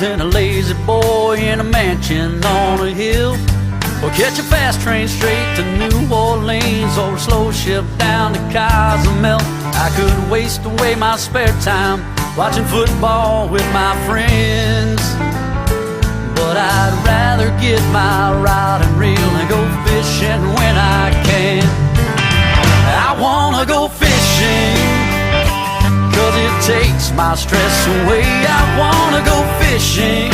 dreams and a lazy boy in a mansion on a hill. Or catch a fast train straight to New Orleans, or a slow ship down to Cozumel. I could waste away my spare time watching football with my friends, but I'd rather get my rod and reel and go fishing when I can. I wanna go fishing, 'cause it takes my stress away. I wanna go fishing,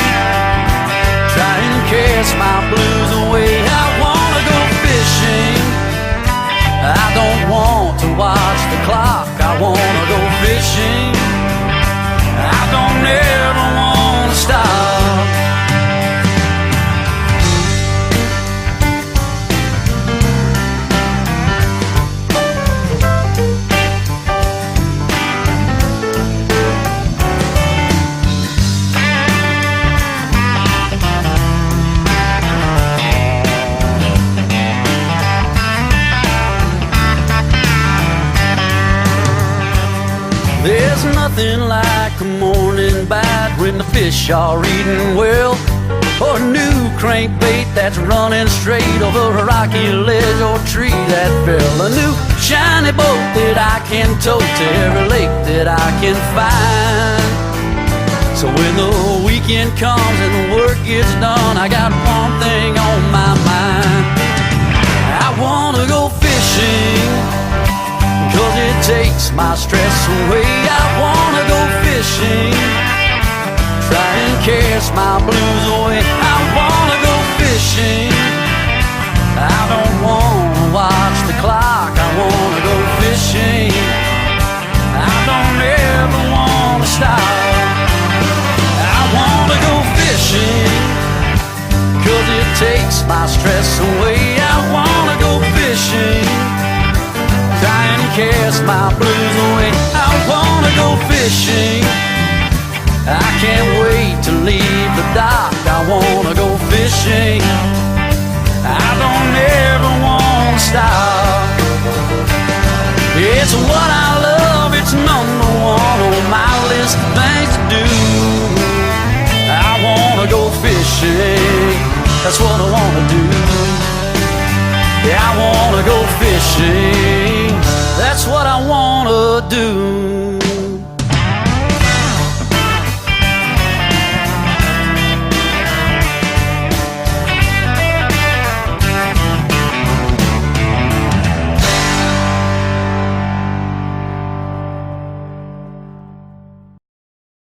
try and cast my blues away. I wanna go fishing, I don't want to watch the clock. I wanna go fishing, I don't ever wanna stop. There's nothing like a morning bite when the fish are eating well, or a new crankbait that's running straight over a rocky ledge or tree that fell. A new shiny boat that I can tow to every lake that I can find. So when the weekend comes and the work gets done, I got one thing on my mind. I wanna go fishing, 'cause it takes my stress away. I wanna go fishing, try and cast my blues away. I wanna go fishing, I don't wanna watch the clock. I wanna go fishing, I don't ever wanna stop. I wanna go fishing, 'cause it takes my stress away. I wanna go fishing, try and cast my blues away. I wanna go fishing, I can't wait to leave the dock. I wanna go fishing, I don't ever wanna stop. It's what I love, it's number one on my list of things to do. I wanna go fishing, that's what I wanna do. Yeah, I wanna go fishing, that's what I wanna do.